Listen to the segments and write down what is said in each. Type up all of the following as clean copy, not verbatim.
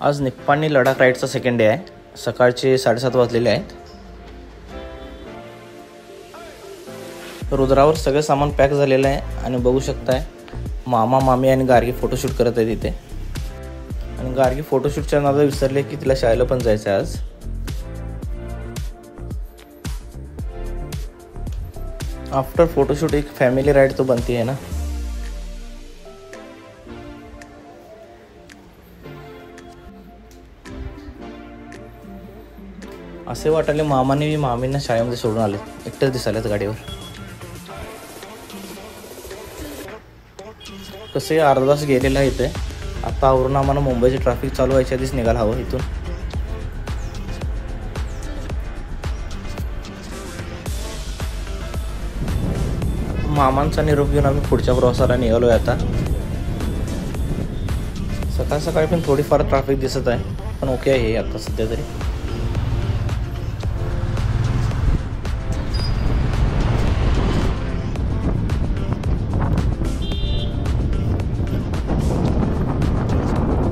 आज Nippani Ladakh राईडचा second day आहे। सकाळचे 7:30 वाजलेले आहेत। रुद्रावर सगळे सामान पॅक झालेलं आहे आणि बघू शकताय मामा मामी आणि गार्गी फोटोशूट करत आहेत इथे। आणि गार्गी फोटोशूटच्या नादात विसरले की तिला शाळेला पण जायचं आहे आज। आफ्टर फोटोशूट एक फॅमिली राइड तो बनती है ना। असे वाटले मामाने मामींना शाळेमध्ये सोडून आले, एकटेच दिसायलेत गाडीवर। कसे अर्धा तास गेलेला आहे इथे। आता आवरून आम्हाला मुंबईची ट्रॅफिक चालू व्हायच्या आधीच निघायला हवं इथून। मामांचा निरोप घेऊन आम्ही पुढच्या प्रवासाला निघालोय आता। सकाळ सकाळी पण थोडीफार ट्रॅफिक दिसत आहे, पण ओके आहे आता सध्या तरी।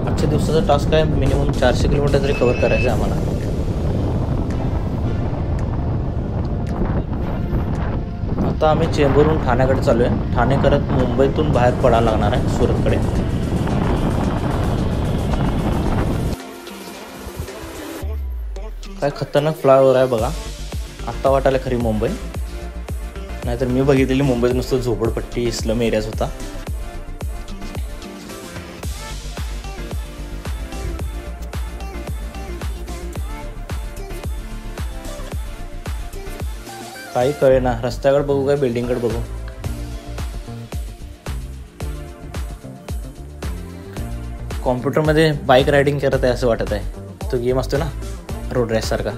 आजच्या दिवसाचा टास्क आहे मिनिमम 400 किलोमीटर तरी कव्हर करायचं आहे आम्हाला। आता आम्ही चेंबूरहून ठाण्याकडे चालू आहे। ठाणे करत मुंबईतून बाहेर पडायला लागणार आहे सुरतकडे। काय खतरनाक फ्लायओव्हर आहे बघा। आत्ता वाटायला खरी मुंबई, नाहीतर मी बघितलेली मुंबईत नुसतं झोपडपट्टी स्लम एरियाज होता। काही कळे ना, रस्त्याकडे बघू काय बिल्डिंगकडे बघू। कॉम्प्युटरमध्ये बाईक रायडिंग करत आहे असं वाटत आहे। तो गेम असतो ना रोड रेस सारखा।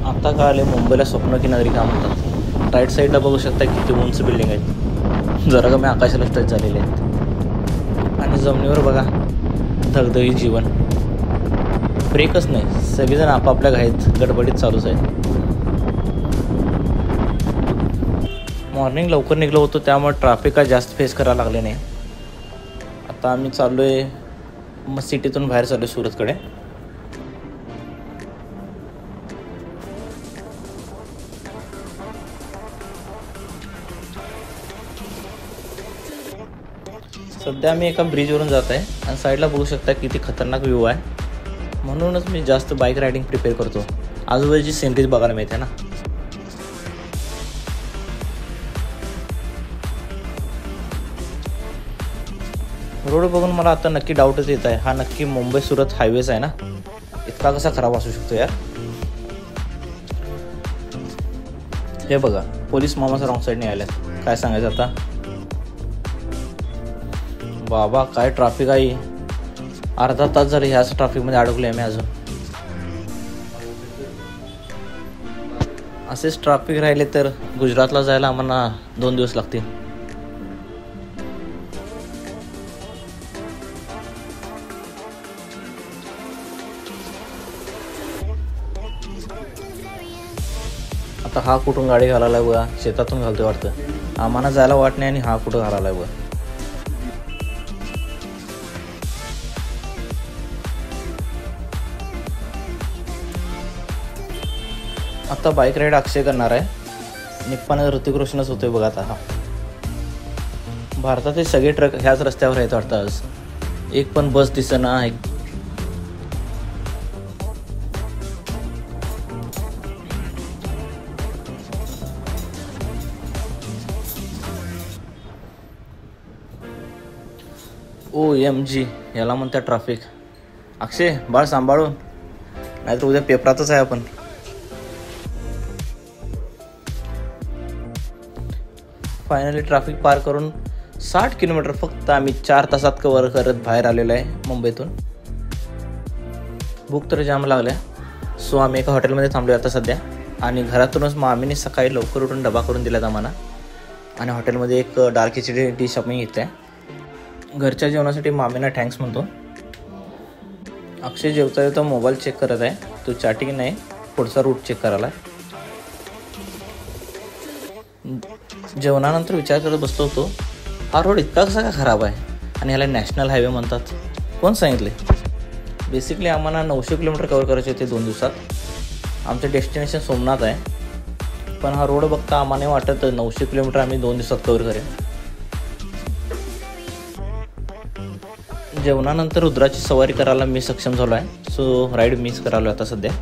आता कळाले मुंबईला स्वप्न की नगरी काम होतात। राईट साईडला बघू शकता किती उंच बिल्डिंग आहेत, जरा कमी आकाशाला टच झालेले आहेत। आणि जमिनीवर बघा धगधगी जीवन, ब्रेकच नाही। सगळेजण आपापल्या घाईत गडबडीत चालूच आहेत। मॉर्निंग लवकर निघलो होतो त्यामुळे ट्रॅफिक काय जास्त फेस करायला लागले नाही। आता आम्ही चाललोय मग सिटीतून बाहेर चाललोय सुरतकडे। सध्या मी एका ब्रिजवरून जात आहे आणि साईडला बघू शकता किती खतरनाक व्ह्यू आहे। म्हणूनच मी जास्त बाईक रायडिंग प्रिपेअर करतो, आजूबाजूची सीनरीज बघायला मिळते ना। रोड बघून मला आता नक्की डाऊटच येत आहे, हा नक्की मुंबई सुरत हायवेज आहे ना। इतका कसा खराब असू शकतो यार। हे बघा पोलीस मामाचा रॉंग साईडने आल्यात, काय सांगायचं आता। बाबा काय ट्रॅफिक आहे, अर्धा तास झाले ह्याच ट्रॅफिकमध्ये अडकलोय मी अजून। असेच ट्रॅफिक राहिले तर गुजरातला जायला आम्हाला 2 दिवस लागतील। आता हा कुठून गाडी घालायला बघा, शेतातून घालतोय वाटतं। आम्हाला जायला वाट नाही आणि हा कुठं घालायला बघा। आता बाईक राईड अक्षय करणार आहे। निप्पाणी ऋतिक रोशनच होतोय बघा आता हा। भारतातील सगळे ट्रक ह्याच रस्त्यावर आहेत वाटतं आज, एक पण बस दिसेना। OMG याला म्हणतात ट्रॅफिक। अक्षय बाळ सांभाळून, नाहीतर उद्या पेपरातच आहे आपण। फायनली ट्रॅफिक पार करून 60 किलोमीटर फक्त आम्ही 4 तासात कव्हर करत बाहेर आलेलो आहे मुंबईतून। भूक तर जाम लागल्या, सो आम्ही एका हॉटेलमध्ये थांबलो आता सध्या। आणि घरातूनच मामीने सकाळी लवकर उठून डबा करून दिलात आम्हाला। आणि हॉटेलमध्ये एक डार्क खिचडी डिश आम्ही घेतली। घरच्या जेवणासाठी मामींना थँक्स म्हणतो। अक्षय जेवता जेवता मोबाईल चेक करत आहे, तो चॅटिंग नाही पुढचा रूट चेक करायला। जेवणानंतर विचार करत बसलो होतो, हा रोड इतका कसा का खराब आहे आणि ह्याला नॅशनल हायवे म्हणतात, कोण सांगितले? बेसिकली आम्हाला 900 किलोमीटर कवर करायचे होते 2 दिवसात. आमचं डेस्टिनेशन सोमनाथ आहे, पण हा रोड बघता आम्हाला वाटत 900 किलोमीटर आम्ही 2 दिवसात कवर करेल. जेवणानंतर रुद्राची सवारी करायला मी सक्षम झालो आहे, सो राईड मिस करालो आता सध्या.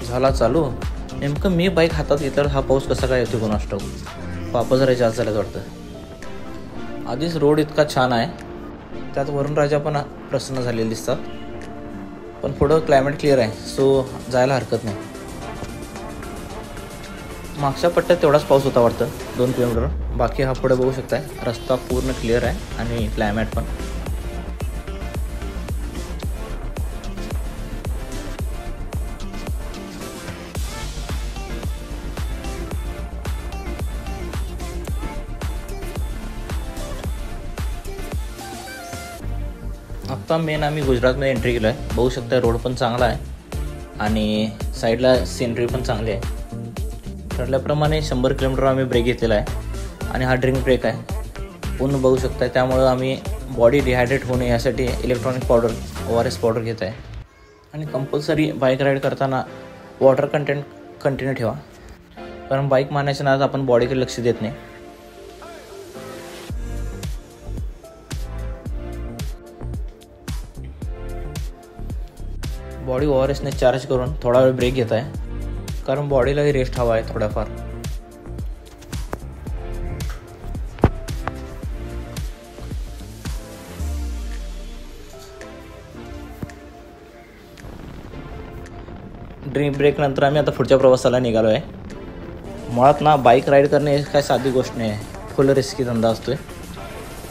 झाला चालू. नेमकं मी बाईक हातात घेतल्यावर हा पाऊस कसा काय येतो कोणास ठाऊक. पापा जरा जास्त झाल्यात वाटतं. आधीच रोड इतका छान आहे, त्यात वरुण राजा पण प्रसन्न झालेले दिसतात. पण पुढं क्लायमेट क्लिअर आहे, सो जायला हरकत नाही. मागच्या पट्ट्यात तेवढाच पाऊस होता वाटतं 2 किलोमीटर. बाकी हा पुढे बघू शकताय, रस्ता पूर्ण क्लिअर आहे आणि क्लायमेट पण. आत्ता मेन आम्ही गुजरातमध्ये एंट्री केलो आहे. बघू शकता रोड पण चांगला आहे आणि साईडला सिनरी पण चांगली आहे. ठरल्याप्रमाणे 100 किलोमीटर आम्ही ब्रेक घेतलेला आहे आणि हा ड्रिंक ब्रेक आहे पूर्ण बघू शकता. त्यामुळं आम्ही बॉडी डिहायड्रेट होणे यासाठी इलेक्ट्रॉनिक पावडर ORS पावडर घेत आहे. आणि कंपल्सरी बाईक राईड करताना वॉटर कंटेंट कंटिन्यू ठेवा, कारण बाईक मारण्याच्या नादात आपण बॉडीकडे लक्ष देत नाही. बॉडी ORSने चार्ज करून थोडा वेळ ब्रेक घेत आहे, कारण बॉडीलाही रेस्ट हवा आहे थोडाफार. ड्रिंक ब्रेक नंतर आम्ही आता पुढच्या प्रवासाला निघालो आहे. मुळात ना बाईक राईड करणे हे काय साधी गोष्ट नाही आहे, फुल रिस्की धंदा असतोय.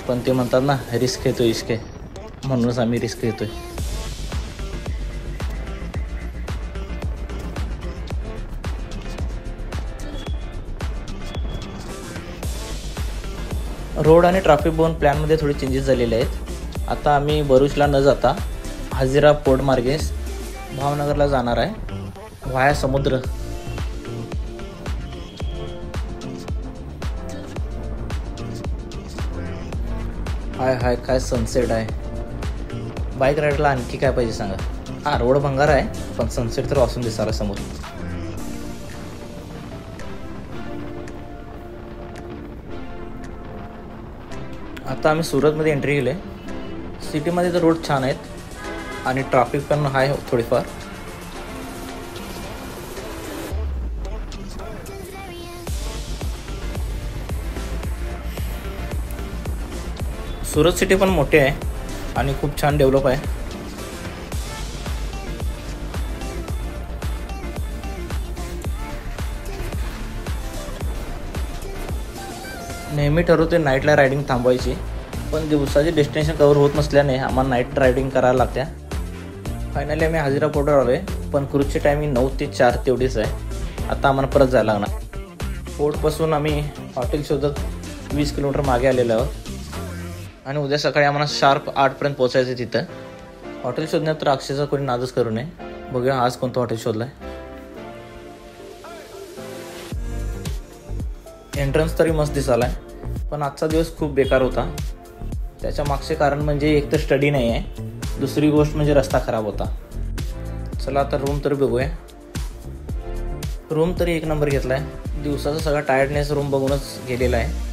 पण ते म्हणतात ना, रिस्क घेतो इश्क आहे, म्हणूनच आम्ही रिस्क घेतोय. रोड आणि ट्रॅफिक बघून प्लॅनमध्ये थोडे चेंजेस झालेले आहेत. आता आम्ही भरूचला न जाता हजिरा पोर्ट मार्गे भावनगरला जाणार आहे, व्हाया समुद्र. हाय काय सनसेट आहे. बाईक राईडला आणखी काय पाहिजे सांगा. हा रोड भंगार आहे, पण सनसेट तर वाचून दिसायला समोर. आता आम्ही सुरतमध्ये एंट्री केली आहे. सिटीमध्ये तर रोड छान आहेत आणि ट्रॅफिक पण आहे थोडीफार. सुरत सिटी पण मोठी आहे आणि खूप छान डेव्हलप आहे. नेहमी ठरवते नाईटला रायडिंग थांबवायची, पण दिवसाची डेस्टिनेशन कवर होत नसल्याने आम्हाला नाईट रायडिंग करायला लागत्या. फायनली आम्ही हजिरा पोर्टवर आलो आहे, पण क्रूजची टायमिंग 9 ते 4 तेवढीच आहे. आता आम्हाला परत जायला लागणार. पोर्टपासून आम्ही हॉटेल शोधत 20 किलोमीटर मागे आलेलो आहोत आणि उद्या सकाळी आम्हाला शार्प 8पर्यंत पोहोचायचं आहे तिथं. हॉटेल शोधण्यात तर अक्षरशः कोणी नादच करू नये. बघूया आज कोणतं हॉटेल शोधलं आहे. एंट्रन्स तरी मस्त दिसायला आहे, पण आजचा दिवस खूप बेकार होता. त्याच्या मागचे कारण म्हणजे एक तर स्टडी नाही आहे, दुसरी गोष्ट म्हणजे रस्ता खराब होता. चला आता रूम तर बघूया. रूम तरी 1 नंबर घेतला आहे. दिवसाचा सगळा टायर्डनेस रूम बघूनच गेलेला आहे.